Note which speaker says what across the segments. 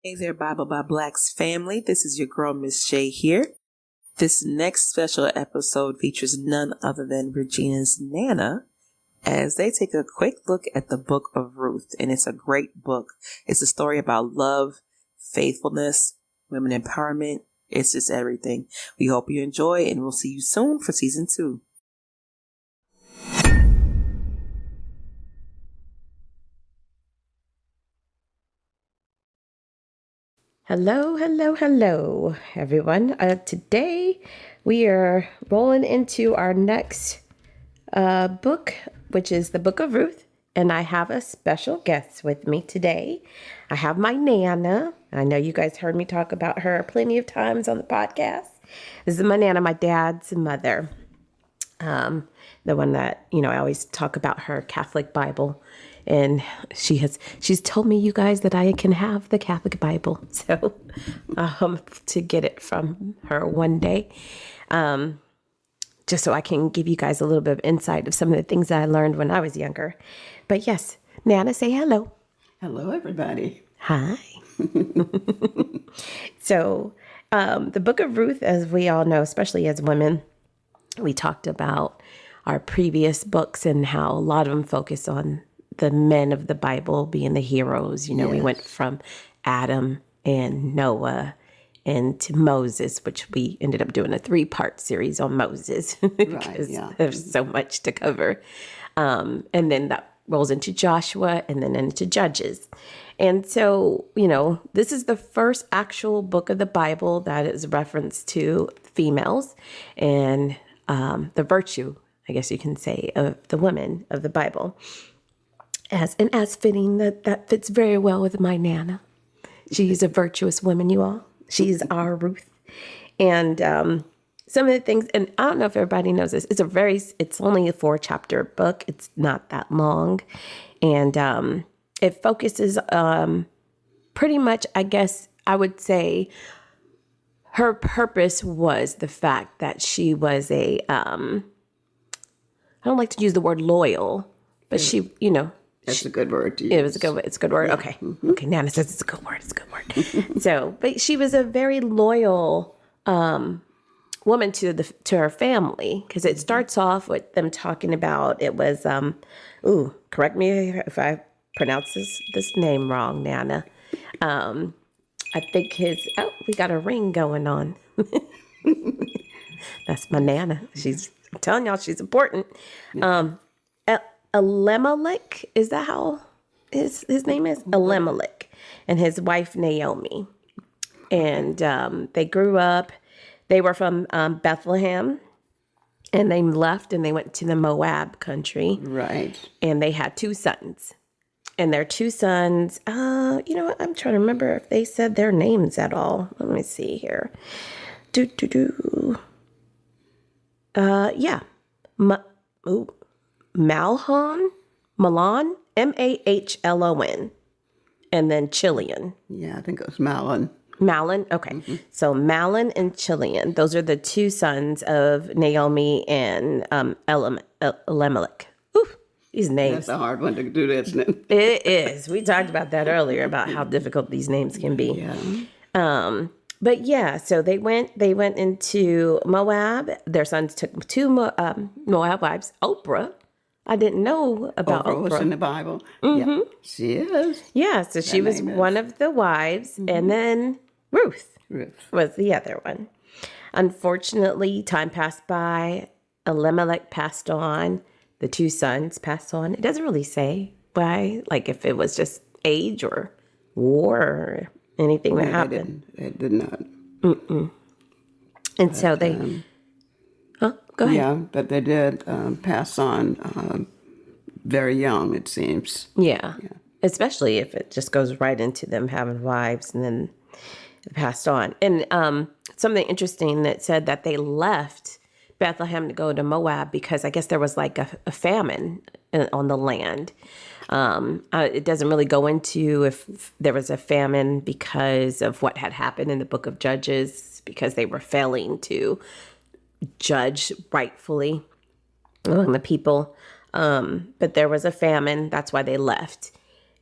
Speaker 1: Hey there, Bible by Blacks family. This is your girl, Miss Shay here. This next special episode features none other than Regina's Nana as they take a quick look at the Book of Ruth. And it's a great book. It's a story about love, faithfulness, women empowerment. It's just everything. We hope you enjoy, and we'll see you soon for season 2.
Speaker 2: Hello, everyone. Today we are rolling into our next book, which is the Book of Ruth, and I have a special guest with me today. I have my Nana. I know you guys heard me talk about her plenty of times on the podcast. This is my Nana, my dad's mother, the one that, I always talk about her Catholic Bible. And she's told me, you guys, that I can have the Catholic Bible. So to get it from her one day, just so I can give you guys a little bit of insight of some of the things that I learned when I was younger. But yes, Nana, say hello.
Speaker 3: Hello, everybody.
Speaker 2: Hi. So the Book of Ruth, as we all know, especially as women, we talked about our previous books and how a lot of them focus on the men of the Bible being the heroes. Yes. We went from Adam and Noah and to Moses, which we ended up doing a 3-part series on Moses because there's so much to cover. And then that rolls into Joshua and then into Judges. And so, this is the first actual book of the Bible that is reference to females and the virtue, I guess you can say, of the women of the Bible. As fitting, that fits very well with my Nana. She's a virtuous woman, you all. She's our Ruth. And some of the things, and I don't know if everybody knows this, it's only a 4-chapter book. It's not that long. And it focuses pretty much, I guess I would say, her purpose was the fact that she was I don't like to use the word loyal, but she,
Speaker 3: That's a good word to use.
Speaker 2: It's a good word. Okay. Mm-hmm. Okay. Nana says it's a good word. So, but she was a very loyal woman to her family, because it starts off with them talking about, it was, correct me if I pronounce this name wrong, Nana. I think we got a ring going on. That's my Nana. I'm telling y'all, she's important. Elimelech, is that how his name is? Elimelech, and his wife Naomi. And they grew up, they were from Bethlehem, and they left and they went to the Moab country.
Speaker 3: Right. And
Speaker 2: they had 2 sons. And their 2 sons, I'm trying to remember if they said their names at all. Let me see here. Mahlon, Mahlon, and then Chilion.
Speaker 3: Yeah, I think it was Mahlon.
Speaker 2: Mahlon, okay. Mm-hmm. So Mahlon and Chilion, those are the 2 sons of Naomi and Elimelech. Oof, these names.
Speaker 3: That's a hard one to do, isn't it?
Speaker 2: It is. We talked about that earlier, about how difficult these names can be.
Speaker 3: Yeah.
Speaker 2: But yeah, so they went into Moab. Their sons took 2 Moab wives. Oprah. I didn't know about Oprah.
Speaker 3: Was in the Bible.
Speaker 2: Mm-hmm.
Speaker 3: Yeah, she is.
Speaker 2: Yeah, so she was one of the wives, mm-hmm. And then Ruth was the other one. Unfortunately, time passed by. Elimelech passed on. The 2 sons passed on. It doesn't really say why, like if it was just age or war or anything that happened.
Speaker 3: They did not.
Speaker 2: Mm-mm. And so they... Go ahead.
Speaker 3: Yeah, but they did pass on very young, it seems.
Speaker 2: Yeah, especially if it just goes right into them having wives and then it passed on. And something interesting that said that they left Bethlehem to go to Moab because I guess there was like a famine on the land. It doesn't really go into if there was a famine because of what had happened in the Book of Judges, because they were failing to judge rightfully among the people. But there was a famine. That's why they left.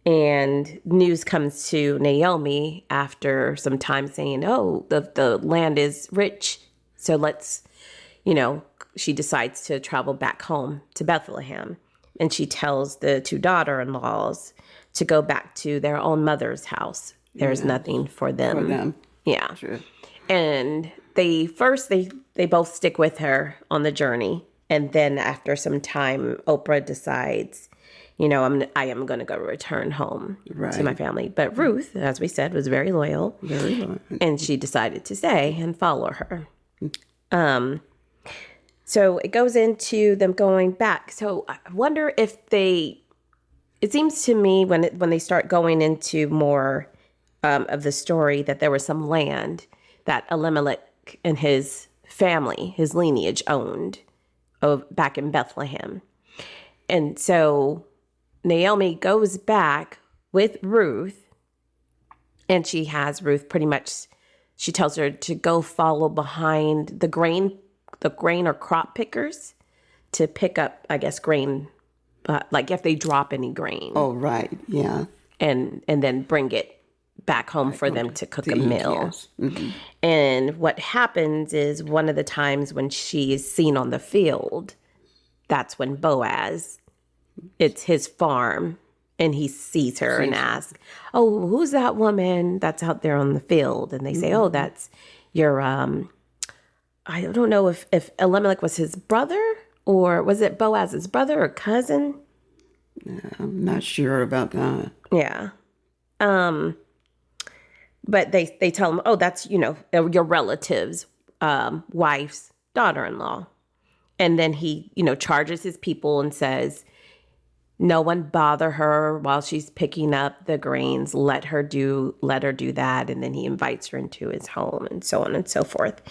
Speaker 2: And news comes to Naomi after some time saying, oh, the land is rich. So let's, she decides to travel back home to Bethlehem. And she tells the two daughter-in-laws to go back to their own mother's house. There's nothing for them.
Speaker 3: For them.
Speaker 2: Yeah.
Speaker 3: Sure.
Speaker 2: And they both stick with her on the journey. And then after some time, Oprah decides, I am going to go return home to my family. But Ruth, as we said, was very loyal.
Speaker 3: Very loyal. And
Speaker 2: she decided to stay and follow her. So it goes into them going back. So I wonder if it seems to me when they start going into more of the story that there was some land that Elimelech and his family, his lineage owned back in Bethlehem. And so Naomi goes back with Ruth, and she has Ruth she tells her to go follow behind the grain or crop pickers to pick up, I guess, grain, like if they drop any grain.
Speaker 3: Oh, right. Yeah.
Speaker 2: And then bring it back home for them to cook a meal.
Speaker 3: Yes. Mm-hmm.
Speaker 2: And what happens is one of the times when she is seen on the field, that's when Boaz, it's his farm, and he sees her and asks, oh, who's that woman that's out there on the field? And they say, oh, that's your, I don't know if Elimelech was his brother, or was it Boaz's brother or cousin?
Speaker 3: I'm not sure about that.
Speaker 2: Yeah. But they tell him, oh, that's, your relative's wife's daughter-in-law. And then he, charges his people and says, no one bother her while she's picking up the grains. Let her do that. And then he invites her into his home and so on and so forth.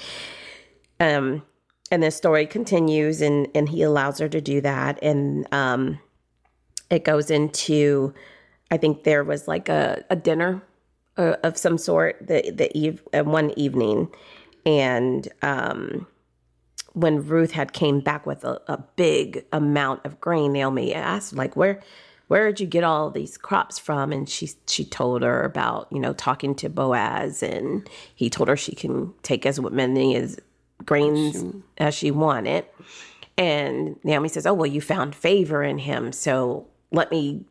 Speaker 2: And the story continues and he allows her to do that. And it goes into, I think there was like a dinner of some sort one evening. And when Ruth had came back with a big amount of grain, Naomi asked, like, where did you get all these crops from? And she told her about, talking to Boaz, and he told her she can take as many as grains as she wanted. And Naomi says, oh, well, you found favor in him. So let me,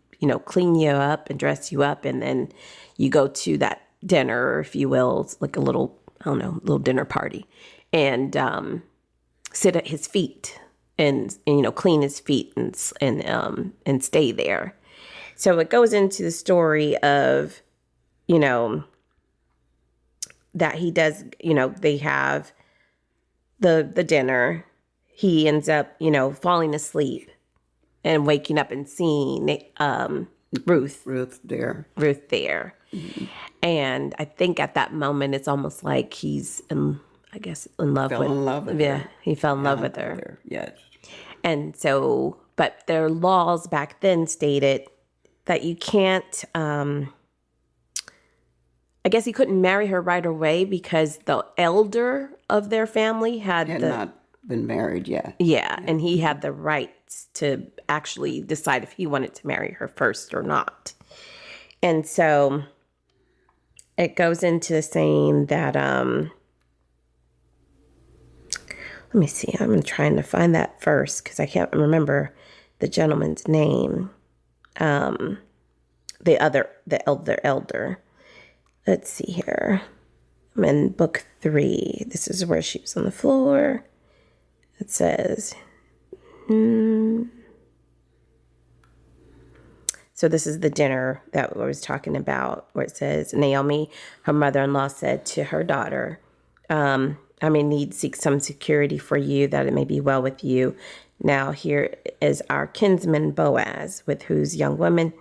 Speaker 2: clean you up and dress you up. And then you go to that dinner, if you will. It's like a little, little dinner party. And sit at his feet and clean his feet and stay there. So it goes into the story of, that he does, they have the dinner. He ends up, falling asleep and waking up and seeing Ruth there. Mm-hmm. And I think at that moment, it's almost like he's in love with her. Yeah, he fell in love with her.
Speaker 3: Yes.
Speaker 2: And so, but their laws back then stated that you can't, I guess he couldn't marry her right away because the elder of their family had
Speaker 3: not been married yet.
Speaker 2: Yeah, and he had the rights to actually decide if he wanted to marry her first or not. And so it goes into saying that, let me see. I'm trying to find that first because I can't remember the gentleman's name. The elder. Let's see here. I'm in book 3. This is where she was on the floor. It says, So this is the dinner that I was talking about, where it says, Naomi, her mother-in-law, said to her daughter, I may need seek some security for you, that it may be well with you. Now here is our kinsman Boaz, with whose young woman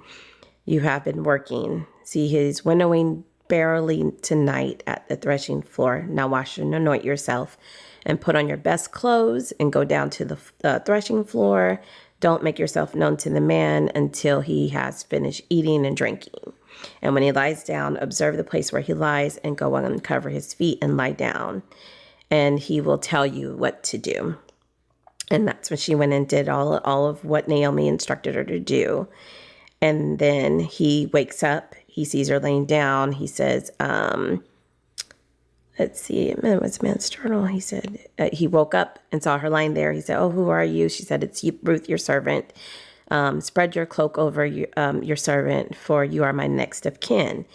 Speaker 2: you have been working. See, he is winnowing barley tonight at the threshing floor. Now wash and anoint yourself, and put on your best clothes, and go down to the threshing floor. Don't make yourself known to the man until he has finished eating and drinking. And when he lies down, observe the place where he lies, and go uncover his feet and lie down. And he will tell you what to do. And that's when she went and did all of what Naomi instructed her to do. And then he wakes up. He sees her laying down. He says, let's see, it was man's journal. He said, he woke up and saw her lying there. He said, oh, who are you? She said, it's you, Ruth, your servant. Spread your cloak over your servant, for you are my next of kin.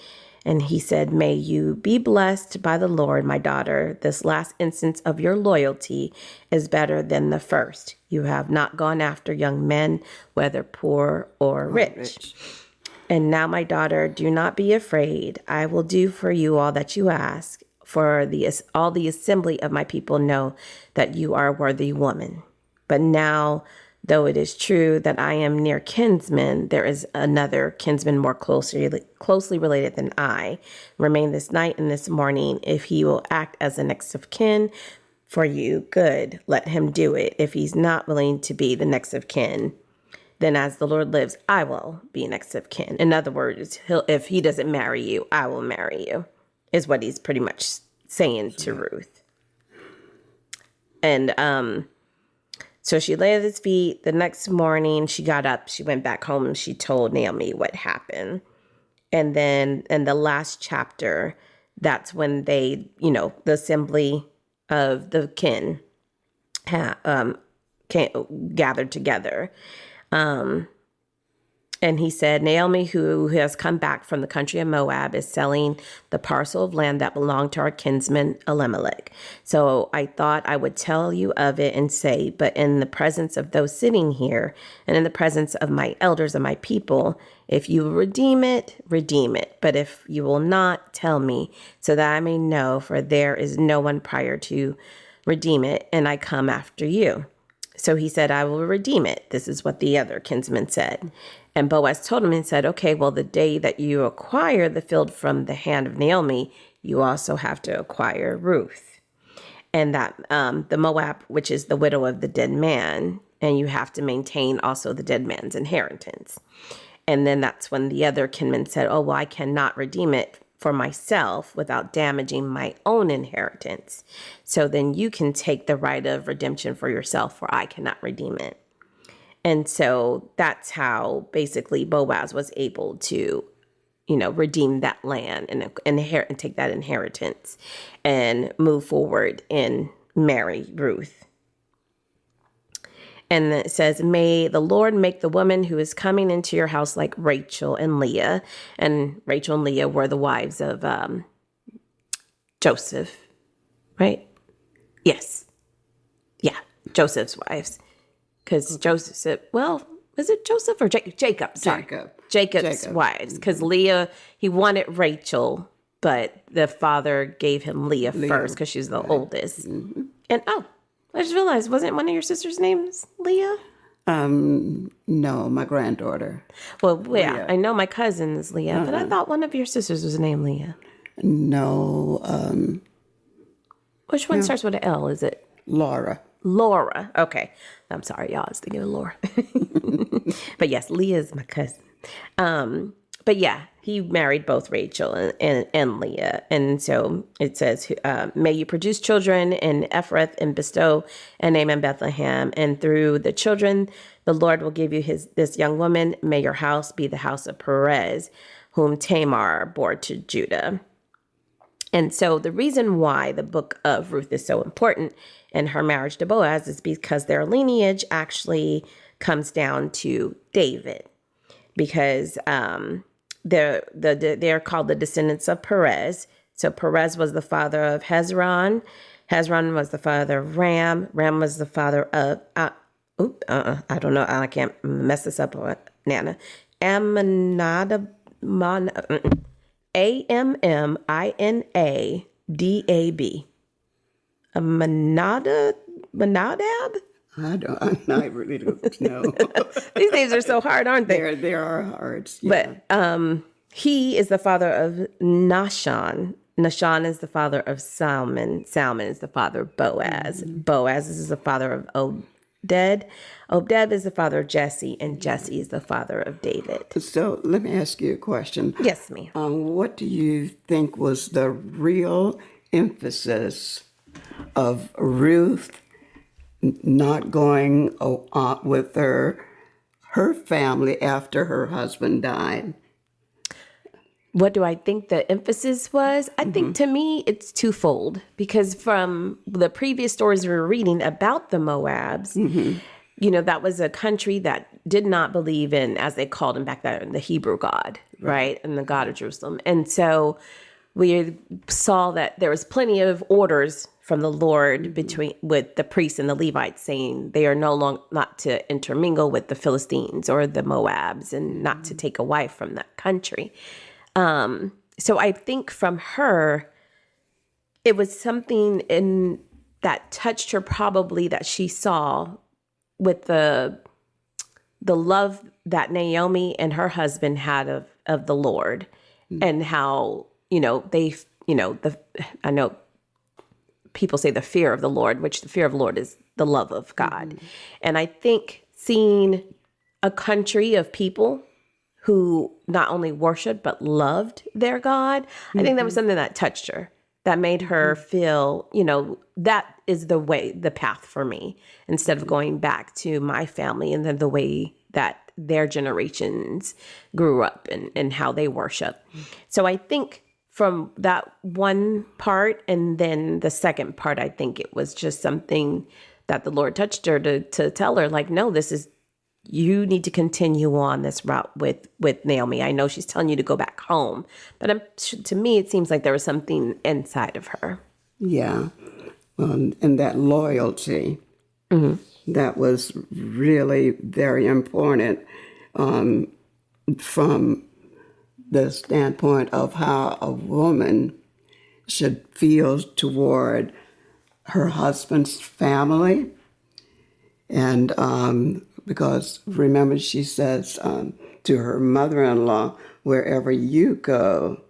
Speaker 2: And he said, may you be blessed by the Lord, my daughter. This last instance of your loyalty is better than the first. You have not gone after young men, whether poor or rich. And now, my daughter, do not be afraid. I will do for you all that you ask, for all the assembly of my people know that you are a worthy woman. But now, though it is true that I am near kinsman, there is another kinsman more closely related than I. Remain this night and this morning. If he will act as the next of kin for you, good, let him do it. If he's not willing to be the next of kin, then as the Lord lives, I will be next of kin. In other words, if he doesn't marry you, I will marry you, is what he's pretty much saying to Ruth. And so she lay at his feet. The next morning, she got up, she went back home, and she told Naomi what happened. And then in the last chapter, that's when they, the assembly of the kin gathered together. And he said, Naomi, who has come back from the country of Moab, is selling the parcel of land that belonged to our kinsman Elimelech. So I thought I would tell you of it and say, but in the presence of those sitting here and in the presence of my elders and my people, if you will redeem it, redeem it. But if you will not, tell me, so that I may know, for there is no one prior to redeem it, and I come after you. So he said, I will redeem it. This is what the other kinsman said. And Boaz told him and said, okay, well, the day that you acquire the field from the hand of Naomi, you also have to acquire Ruth. And that the Moab, which is the widow of the dead man, and you have to maintain also the dead man's inheritance. And then that's when the other kinsman said, oh, well, I cannot redeem it for myself without damaging my own inheritance. So then you can take the right of redemption for yourself, for I cannot redeem it. And so that's how basically Boaz was able to, redeem that land and inherit and take that inheritance and move forward and marry Ruth. And it says, may the Lord make the woman who is coming into your house like Rachel and Leah. And Rachel and Leah were the wives of Joseph, right? Yes. Yeah, Joseph's wives. Because Joseph, was it Joseph or Jacob? Sorry. Jacob's wives. Because Leah, he wanted Rachel, but the father gave him Leah first because she's the oldest. Mm-hmm. And I just realized, wasn't one of your sister's names Leah?
Speaker 3: No, my granddaughter.
Speaker 2: Well, yeah, Leah. I know my cousin is Leah, but I thought one of your sisters was named Leah.
Speaker 3: No.
Speaker 2: Which one starts with an L? Is it?
Speaker 3: Laura.
Speaker 2: Okay. I'm sorry, y'all. I was thinking of Laura. But yes, Leah is my cousin. But yeah, he married both Rachel and Leah. And so it says, may you produce children in Ephrath and bestow a name in Bethlehem. And through the children, the Lord will give you this young woman. May your house be the house of Perez, whom Tamar bore to Judah. And so the reason why the book of Ruth is so important in her marriage to Boaz is because their lineage actually comes down to David, because they're called the descendants of Perez. So Perez was the father of Hezron. Hezron was the father of Ram. Ram was the father of I don't know. I can't mess this up, Nana. Amminadab. Amminadab. Amminadab?
Speaker 3: I really don't know.
Speaker 2: These names are so hard, aren't they?
Speaker 3: They are hard. Yeah.
Speaker 2: But he is the father of Nahshon. Nahshon is the father of Salmon. Salmon is the father of Boaz. Mm-hmm. Boaz is the father of Obed. Obed is the father of Jesse, and Jesse is the father of David.
Speaker 3: So let me ask you a question.
Speaker 2: Yes, ma'am.
Speaker 3: What do you think was the real emphasis of Ruth not going with her her family after her husband died.
Speaker 2: What do I think the emphasis was? I think to me, it's twofold, because from the previous stories we were reading about the Moabs, that was a country that did not believe in, as they called him back then, the Hebrew God, right? And the God of Jerusalem. And so we saw that there was plenty of orders from the Lord with the priests and the Levites saying they are no longer not to intermingle with the Philistines or the Moabs and not to take a wife from that country. So I think from her, it was something in that touched her, probably, that she saw with the love that Naomi and her husband had of the Lord, and how, I know people say the fear of the Lord, which the fear of the Lord is the love of God. And I think seeing a country of people who not only worshiped but loved their God, I think that was something that touched her, that made her feel, that is the path for me, instead of going back to my family and then the way that their generations grew up and how they worship. So I think from that one part, and then the second part, I think it was just something that the Lord touched her to tell her, like, no, you need to continue on this route with Naomi. I know she's telling you to go back home, but to me, it seems like there was something inside of her.
Speaker 3: Yeah. And that loyalty, that was really very important from the standpoint of how a woman should feel toward her husband's family. And because remember, she says to her mother-in-law, wherever you go,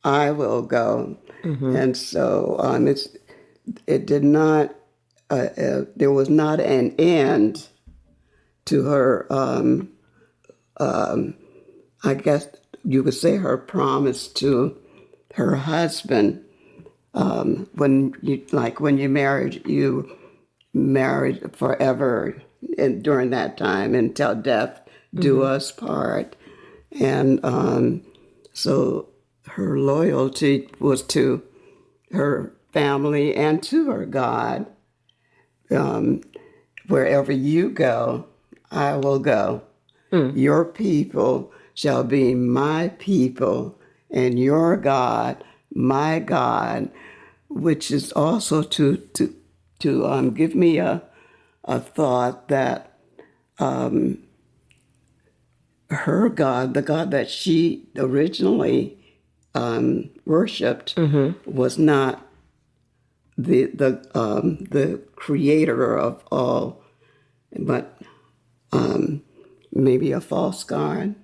Speaker 3: I will go. And so it did not, there was not an end to her, I guess you could say, her promise to her husband. When you married forever, and during that time, until death do us part. And so her loyalty was to her family and to her God. Wherever you go, I will go. Your people shall be my people, and your God, my God, which is also to give me a thought that her God, the God that she originally worshipped, was not the creator of all, but maybe a false god.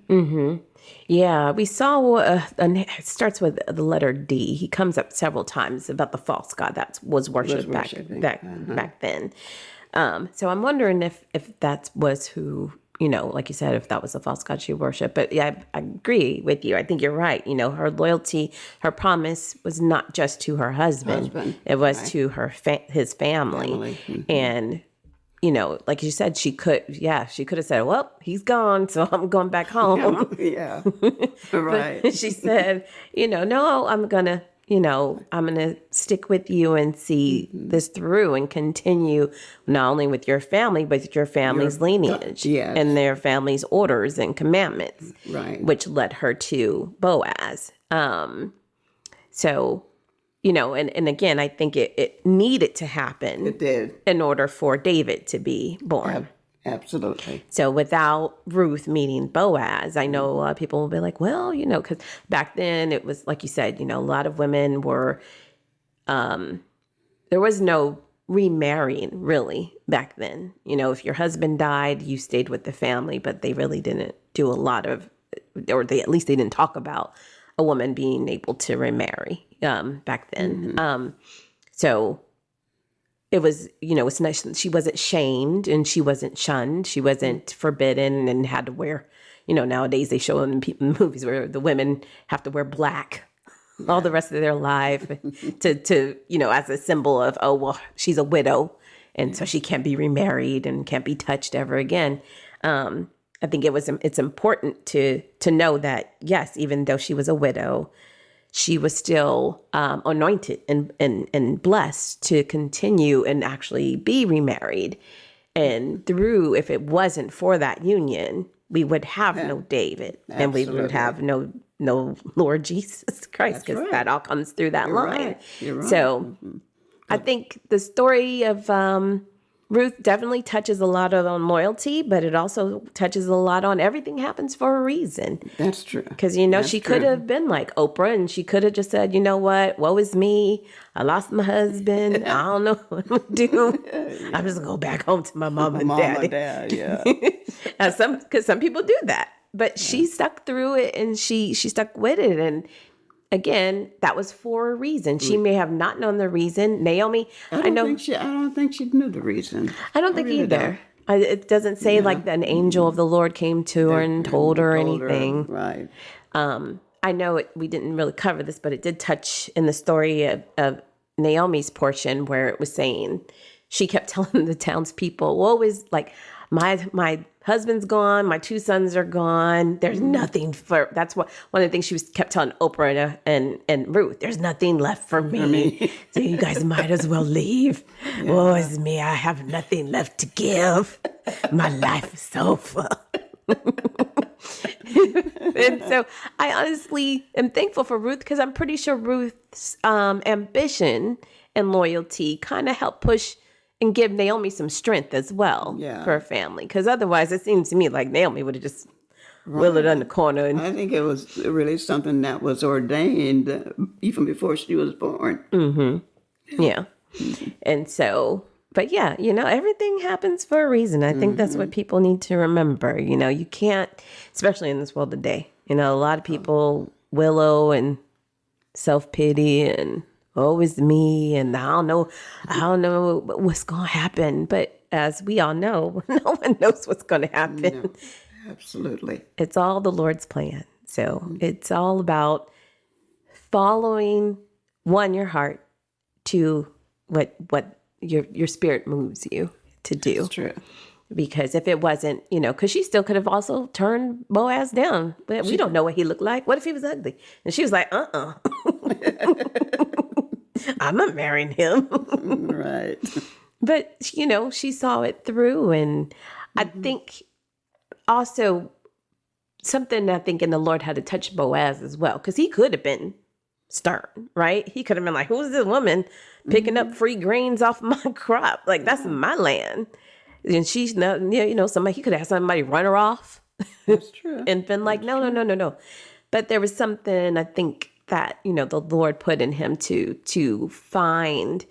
Speaker 2: Yeah, we saw, and it starts with the letter D. He comes up several times about the false god that was worshipped back then. So I'm wondering if that was who, like you said, if that was a false god she worshipped. But yeah, I agree with you. I think you're right. Her loyalty, her promise was not just to her husband. It was to his family. And like you said, she could have said, well, he's gone, so I'm going back home.
Speaker 3: Yeah, right.
Speaker 2: But she said, no, I'm going to stick with you and see this through and continue not only with your family, but with your family's lineage and their family's orders and commandments,
Speaker 3: right?
Speaker 2: Which led her to Boaz. So, and again, I think it needed to happen.
Speaker 3: It did.
Speaker 2: In order for David to be born.
Speaker 3: Absolutely.
Speaker 2: So without Ruth meeting Boaz, I know people will be like, well, because back then it was, like you said, a lot of women were, there was no remarrying really back then. If your husband died, you stayed with the family, but they really didn't do a lot of, or they didn't talk about a woman being able to remarry back then. So it was, it's nice. She wasn't shamed and she wasn't shunned. She wasn't forbidden and had to wear, nowadays they show in movies where the women have to wear black all the rest of their life to as a symbol of, oh, well, she's a widow. And so she can't be remarried and can't be touched ever again. I think it's important to know that, yes, even though she was a widow, she was still anointed and blessed to continue and actually be remarried. And through, if it wasn't for that union, we would have no David, and we would have no Lord Jesus Christ, because that all comes through that line.
Speaker 3: Right. You're right.
Speaker 2: So I think the story of Ruth definitely touches a lot on loyalty, but it also touches a lot on everything happens for a reason.
Speaker 3: That's true.
Speaker 2: Because, she could have been like Oprah, and she could have just said, you know what, woe is me. I lost my husband. I don't know what I'm going to do. I'm just going to go back home to my mom and daddy.
Speaker 3: Yeah.
Speaker 2: Because some people do that. But she stuck through it, and she stuck with it. And again, that was for a reason. She may have not known the reason. Naomi, I don't
Speaker 3: think she knew the reason.
Speaker 2: I don't think either. It doesn't say like an angel of the Lord came to her and told her anything.
Speaker 3: Right.
Speaker 2: I know we didn't really cover this, but it did touch in the story of Naomi's portion, where it was saying she kept telling the townspeople, "Woe is like my husband's gone, my 2 sons are gone. There's nothing for." That's what one of the things she kept telling Oprah and Ruth. There's nothing left for me. So you guys might as well leave. Yeah. Woe is me. I have nothing left to give. My life is over. And so I honestly am thankful for Ruth, because I'm pretty sure Ruth's ambition and loyalty kind of helped push and give Naomi some strength as well for her family. Because otherwise, it seems to me like Naomi would have just withered in the corner. And
Speaker 3: I think it was really something that was ordained even before she was born.
Speaker 2: Mm-hmm. Yeah. And so, but yeah, everything happens for a reason. I think that's what people need to remember. You can't, especially in this world today, a lot of people wallow and self-pity and woe is me, and I don't know what's going to happen. But as we all know, no one knows what's going to happen.
Speaker 3: No, absolutely.
Speaker 2: It's all the Lord's plan. So it's all about following your heart to what your spirit moves you to do.
Speaker 3: That's true.
Speaker 2: Because if it wasn't, because she still could have also turned Boaz down. But we don't know what he looked like. What if he was ugly? And she was like, I'm not marrying him.
Speaker 3: Right.
Speaker 2: But, she saw it through. And I think also something I think in the Lord had to touch Boaz as well. Because he could have been stern, right? He could have been like, who's this woman picking up free grains off my crop? Like, that's my land. And she's not, somebody, he could have somebody run her off.
Speaker 3: That's true.
Speaker 2: And been like, no. But there was something, I think, that, the Lord put in him to find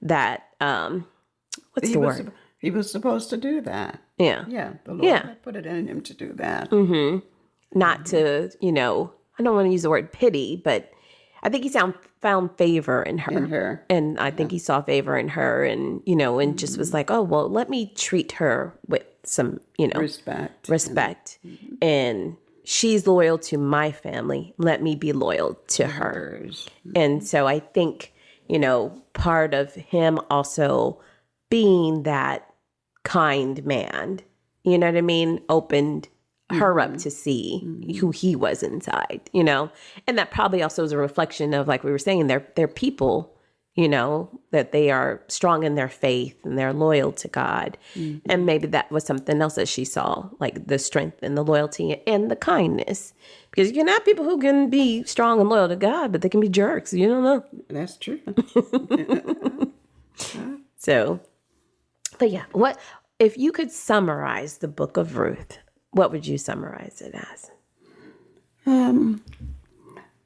Speaker 2: that, what's the word?
Speaker 3: He was supposed to do that.
Speaker 2: Yeah.
Speaker 3: Yeah. The Lord had put it in him to do that.
Speaker 2: Mm-hmm. Not to, I don't want to use the word pity, but I think he found favor in her. And I think he saw favor in her and, and just was like, oh, well, let me treat her with some, respect. And she's loyal to my family. Let me be loyal to hers. And so I think, part of him also being that kind man, you know what I mean, opened her up to see who he was inside, and that probably also is a reflection of, like we were saying, they're people, that they are strong in their faith and they're loyal to God. And maybe that was something else that she saw, like the strength and the loyalty and the kindness, because you can have people who can be strong and loyal to God, but they can be jerks. You don't know.
Speaker 3: That's true.
Speaker 2: So, but yeah, what if you could summarize the Book of Ruth? What would you summarize it as?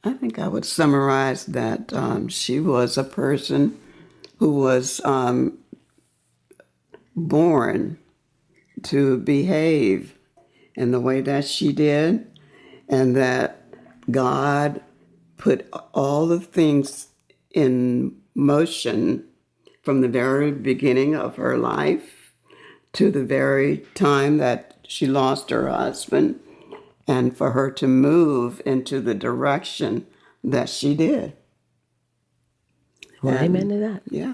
Speaker 3: I think I would summarize that she was a person who was born to behave in the way that she did, and that God put all the things in motion from the very beginning of her life to the very time that she lost her husband, and for her to move into the direction that she did.
Speaker 2: Well, amen to that.
Speaker 3: Yeah.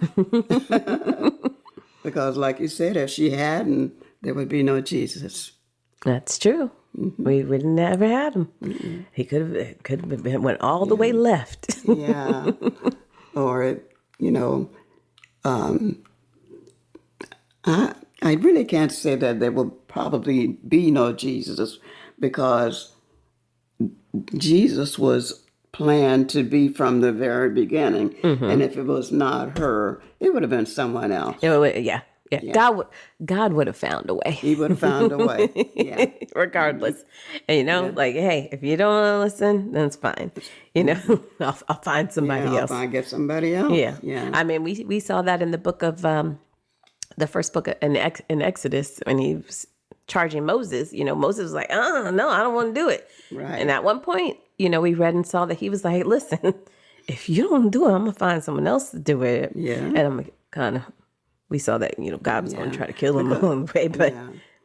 Speaker 3: Because like you said, if she hadn't, there would be no Jesus.
Speaker 2: That's true. We would never had him. He could have went all the way left.
Speaker 3: Yeah. Or, you know, I really can't say that there will probably be no Jesus, because Jesus was planned to be from the very beginning. And if it was not her, it would have been someone else.
Speaker 2: Yeah. God would have found a way.
Speaker 3: He would have found a way. Yeah.
Speaker 2: Regardless. And, like, hey, if you don't want to listen, then it's fine. I'll find somebody else.
Speaker 3: I'll get somebody else.
Speaker 2: Yeah. I mean, we saw that in the book of, the first book in Exodus, when he was charging Moses. Moses was like, oh, no, I don't want to do it.
Speaker 3: Right.
Speaker 2: And at one point, we read and saw that he was like, listen, if you don't do it, I'm going to find someone else to do it.
Speaker 3: Yeah.
Speaker 2: And I'm kind of, we saw that, God was going to try to kill him along the way.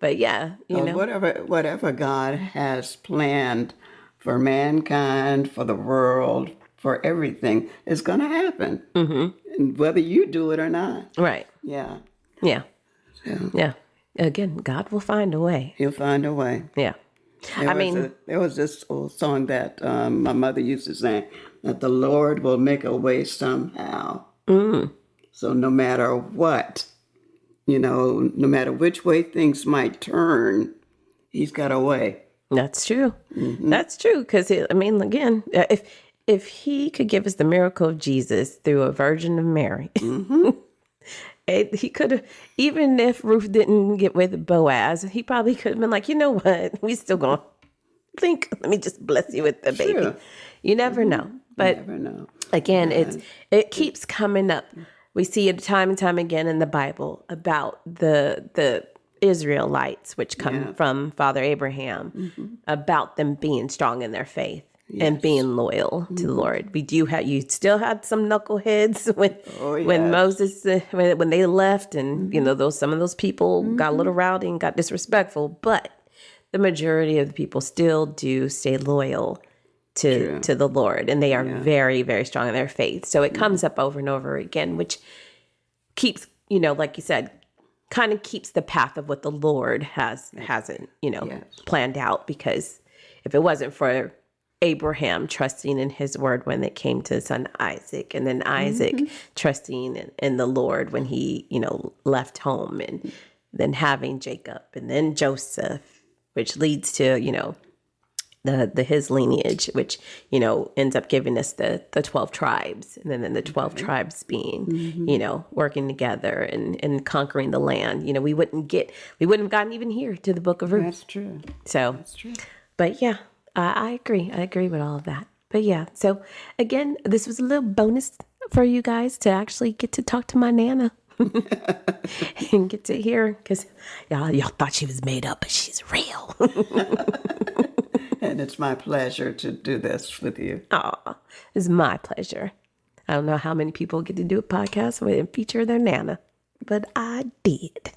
Speaker 2: But yeah,
Speaker 3: whatever God has planned for mankind, for the world, for everything, is going to happen. And whether you do it or not.
Speaker 2: Right.
Speaker 3: Yeah.
Speaker 2: Yeah.
Speaker 3: So,
Speaker 2: yeah. Again, God will find a way.
Speaker 3: He'll find a way.
Speaker 2: Yeah.
Speaker 3: There was this old song that my mother used to sing, that the Lord will make a way somehow. So no matter what, no matter which way things might turn, he's got a way.
Speaker 2: That's true. That's true. Because, again, if he could give us the miracle of Jesus through a Virgin of Mary, he could have, even if Ruth didn't get with Boaz, he probably could have been like, you know what, we still going to let me just bless you with the baby.
Speaker 3: Sure.
Speaker 2: You never know. But
Speaker 3: you never know.
Speaker 2: Again, it keeps coming up. We see it time and time again in the Bible about the Israelites, which come from Father Abraham, about them being strong in their faith. Yes. And being loyal to the Lord. You still had some knuckleheads when Moses, when they left, and some of those people got a little rowdy and got disrespectful, but the majority of the people still do stay loyal to the Lord, and they are very, very strong in their faith. So it comes up over and over again, which keeps, like you said, kind of keeps the path of what the Lord hasn't planned out, because if it wasn't for Abraham trusting in his word when it came to his son Isaac, and then Isaac trusting in the Lord when he, left home, and then having Jacob, and then Joseph, which leads to, his lineage, which, ends up giving us the 12 tribes, and then the 12 tribes being, working together and conquering the land. We wouldn't have gotten even here to the Book of Ruth.
Speaker 3: That's true.
Speaker 2: So, that's true. But yeah. I agree. I agree with all of that. But yeah, so again, this was a little bonus for you guys to actually get to talk to my Nana and get to hear, because y'all thought she was made up, but she's real.
Speaker 3: And it's my pleasure to do this with you.
Speaker 2: Oh, it's my pleasure. I don't know how many people get to do a podcast and feature their Nana, but I did.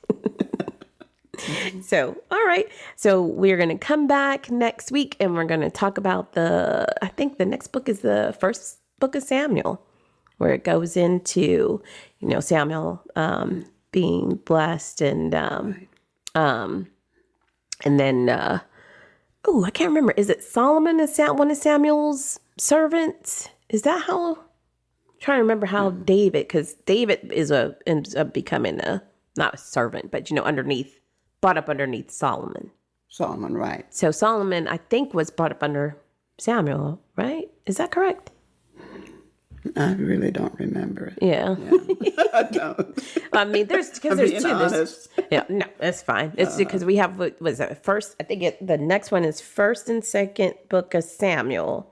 Speaker 2: So, all right. So we're going to come back next week, and we're going to talk about I think the next book is the first book of Samuel, where it goes into, Samuel being blessed, and then, I can't remember. Is it Solomon is one of Samuel's servants? Is that how? I'm trying to remember how David, because David ends up becoming not a servant, but, brought up underneath Solomon.
Speaker 3: Solomon, right.
Speaker 2: So Solomon, I think, was brought up under Samuel, right? Is that correct?
Speaker 3: I really don't remember it.
Speaker 2: Yeah.
Speaker 3: I don't.
Speaker 2: There's two. No, that's fine. It's because we have, what was it, first, I think the next one is first and second book of Samuel,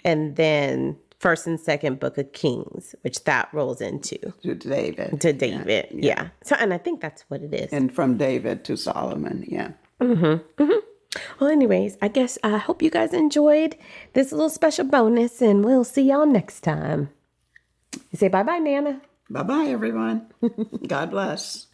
Speaker 2: and then first and second book of Kings, which that rolls into David. Yeah. So, and I think that's what it is.
Speaker 3: And from David to Solomon. Yeah.
Speaker 2: Well, anyways, I guess I hope you guys enjoyed this little special bonus, and we'll see y'all next time. You say bye-bye, Nana.
Speaker 3: Bye-bye, everyone. God bless.